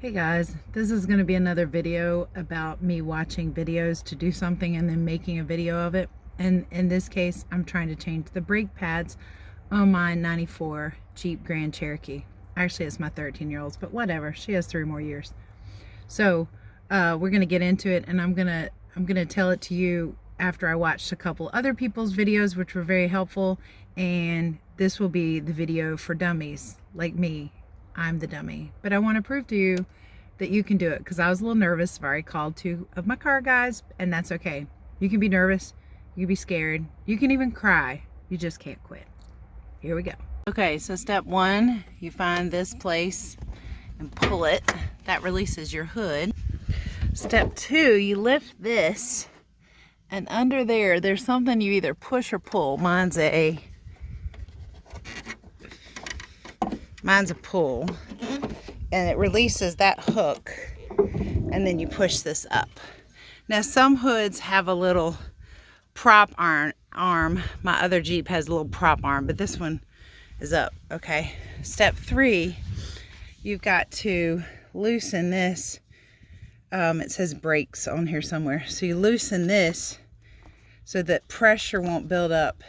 Hey guys, this is going to be another video about me watching videos to do something and then making a video of it. And in this case, I'm trying to change the brake pads on my 94 Jeep Grand Cherokee. Actually, it's my 13-year-old's, but whatever. She has 3 more years. So we're going to get into it, and I'm gonna tell it to you after I watched a couple other people's videos, which were very helpful. And this will be the video for dummies like me. I'm the dummy, but I want to prove to you that you can do it, because I was a little nervous. I've already called 2 of my car guys, and that's okay. You can be nervous, you can be scared, you can even cry. You just can't quit. Here we go. Okay, so step 1, you find this place and pull it. That releases your hood. Step 2, you lift this, and under there's something you either push or pull. Mine's a pull, and it releases that hook, and then you push this up. Now some hoods have a little prop arm. My other Jeep has a little prop arm, but this one is up. Okay, step 3, you've got to loosen this. It says brakes on here somewhere, so you loosen this so that pressure won't build up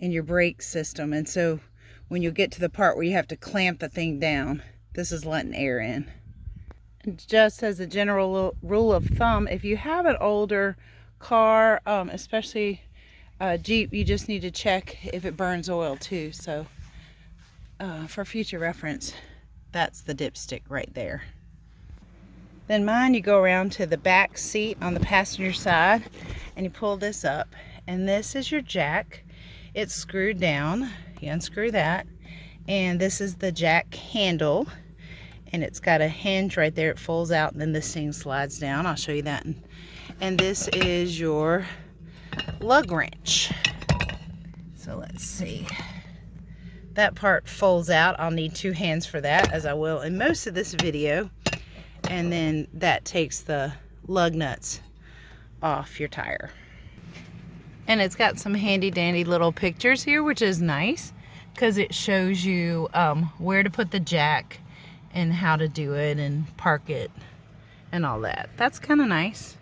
in your brake system. And so when you get to the part where you have to clamp the thing down, this is letting air in. And just as a general rule of thumb, if you have an older car, especially a Jeep, you just need to check if it burns oil too. So for future reference, that's the dipstick right there. Then mine, you go around to the back seat on the passenger side, and you pull this up, and this is your jack. It's screwed down. You unscrew that, and this is the jack handle, and it's got a hinge right there. It folds out, and then this thing slides down. I'll show you that. And this is your lug wrench. So let's see. That part folds out. I'll need 2 hands for that, as I will in most of this video. And then that takes the lug nuts off your tire. And it's got some handy dandy little pictures here, which is nice because it shows you where to put the jack and how to do it and park it and all that. That's kind of nice.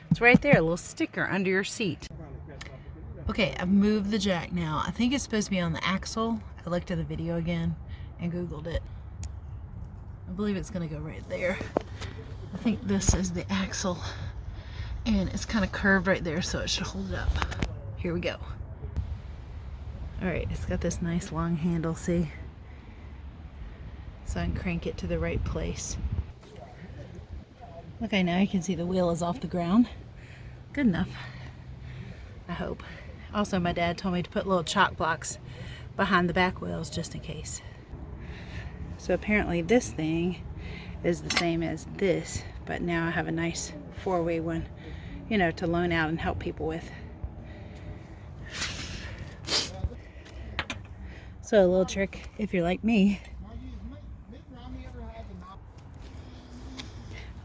It's right there, a little sticker under your seat. Okay, I've moved the jack now. I think it's supposed to be on the axle. I looked at the video again and Googled it. I believe it's going to go right there. I think this is the axle, and it's kind of curved right there, so it should hold it up. Here we go. Alright, it's got this nice long handle, see? So I can crank it to the right place. Okay, now you can see the wheel is off the ground. Good enough, I hope. Also, my dad told me to put little chalk blocks behind the back wheels just in case. So apparently this thing is the same as this, but now I have a nice 4-way one, you know, to loan out and help people with. So a little trick if you're like me.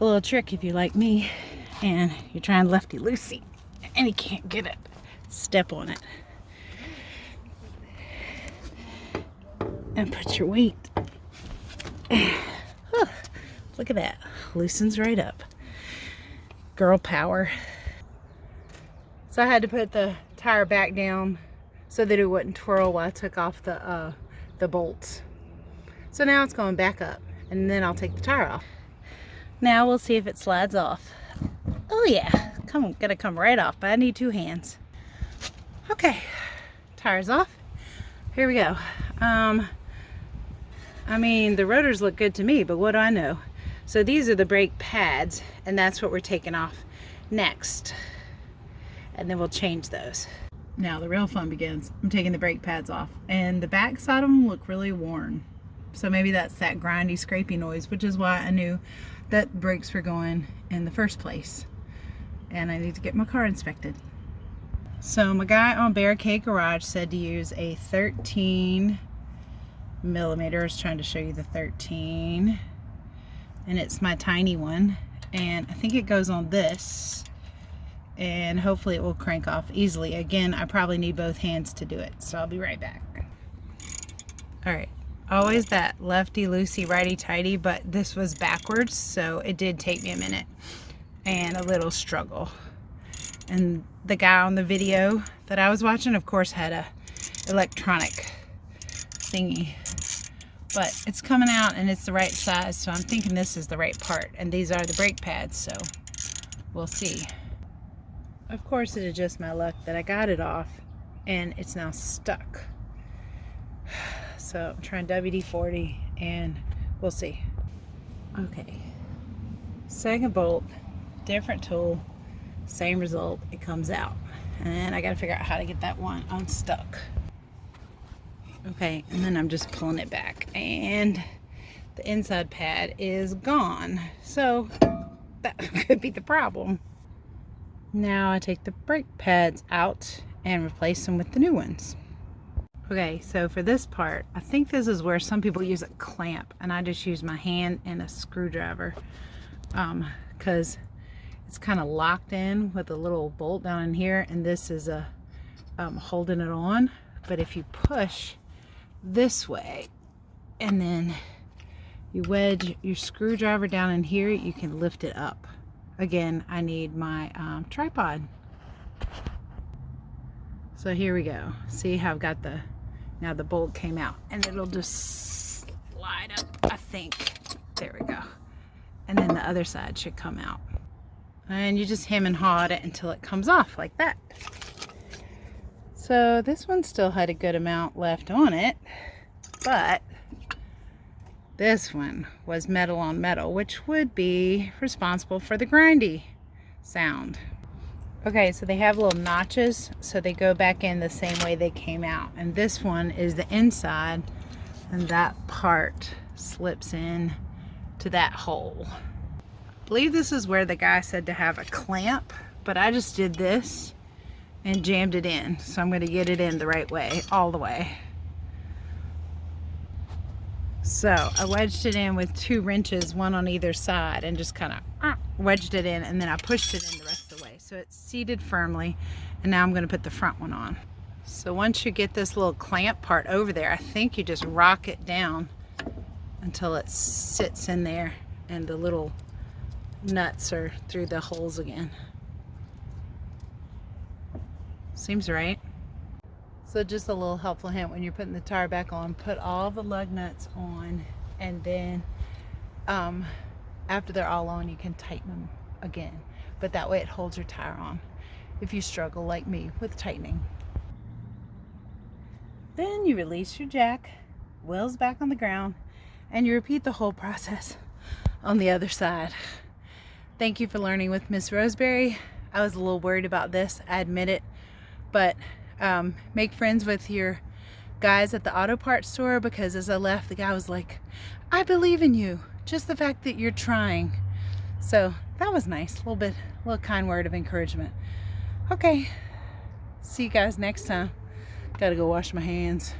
A little trick if you're like me and you're trying lefty-loosey and you can't get it. Step on it. And put your weight. Look at that. Loosens right up. Girl power. So I had to put the tire back down so that it wouldn't twirl while I took off the bolts. So now it's going back up, and then I'll take the tire off. Now we'll see if it slides off. Oh yeah, gonna come right off, but I need 2 hands. Okay, tire's off. Here we go. I mean, the rotors look good to me, but what do I know? So these are the brake pads, and that's what we're taking off next. And then we'll change those. Now the real fun begins. I'm taking the brake pads off, and the back side of them look really worn. So maybe that's that grindy, scrapey noise, which is why I knew that brakes were going in the first place. And I need to get my car inspected. So my guy on Barricade Garage said to use a 13 millimeter. I was trying to show you the 13, and it's my tiny one, and I think it goes on this, and hopefully it will crank off easily. Again, I probably need both hands to do it, so I'll be right back. Alright, Always that lefty loosey righty tighty, but this was backwards, so it did take me a minute and a little struggle. And the guy on the video that I was watching, of course, had a electronic thingy, but it's coming out and it's the right size, so I'm thinking this is the right part, and these are the brake pads, so we'll see. Of course, it is just my luck that I got it off and it's now stuck. So I'm trying WD-40 and we'll see. Okay, second bolt, different tool, same result, it comes out. And I gotta figure out how to get that one unstuck. Okay, and then I'm just pulling it back and the inside pad is gone. So that could be the problem. Now I take the brake pads out and replace them with the new ones. Okay, so for this part, I think this is where some people use a clamp, and I just use my hand and a screwdriver because it's kind of locked in with a little bolt down in here, and this is a holding it on. But if you push this way and then you wedge your screwdriver down in here, you can lift it up. Again, I need my tripod. So here we go. See how I've got now the bolt came out, and it'll just slide up, I think. There we go. And then the other side should come out. And you just hem and haw at it until it comes off like that. So this one still had a good amount left on it, but this one was metal on metal, which would be responsible for the grindy sound. Okay, so they have little notches, so they go back in the same way they came out. And this one is the inside, and that part slips in to that hole. I believe this is where the guy said to have a clamp, but I just did this and jammed it in. So I'm gonna get it in the right way, all the way. So I wedged it in with 2 wrenches, one on either side, and just kind of wedged it in, and then I pushed it in the rest of the way. So it's seated firmly, and now I'm going to put the front one on. So once you get this little clamp part over there, I think you just rock it down until it sits in there and the little nuts are through the holes again. Seems right. So just a little helpful hint, when you're putting the tire back on, put all the lug nuts on, and then after they're all on, you can tighten them again. But that way it holds your tire on if you struggle like me with tightening. Then you release your jack, wheels back on the ground, and you repeat the whole process on the other side. Thank you for learning with Miss Roseberry. I was a little worried about this, I admit it, but make friends with your guys at the auto parts store, because as I left, the guy was like, I believe in you, just the fact that you're trying. So that was nice, a little kind word of encouragement. Okay, see you guys next time. Gotta go wash my hands.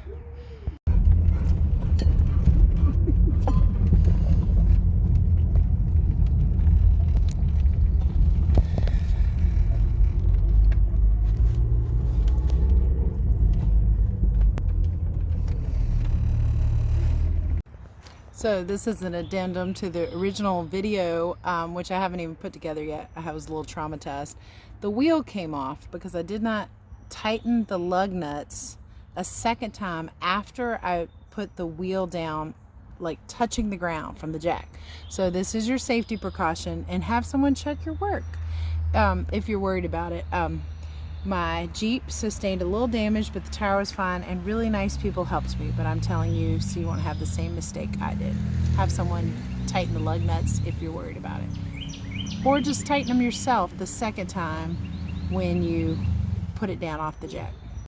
So this is an addendum to the original video, which I haven't even put together yet. I was a little traumatized. The wheel came off because I did not tighten the lug nuts a second time after I put the wheel down, like touching the ground from the jack. So this is your safety precaution, and have someone check your work if you're worried about it. My Jeep sustained a little damage, but the tire was fine, and really nice people helped me. But I'm telling you, so you won't have the same mistake I did. Have someone tighten the lug nuts if you're worried about it. Or just tighten them yourself the second time when you put it down off the jack.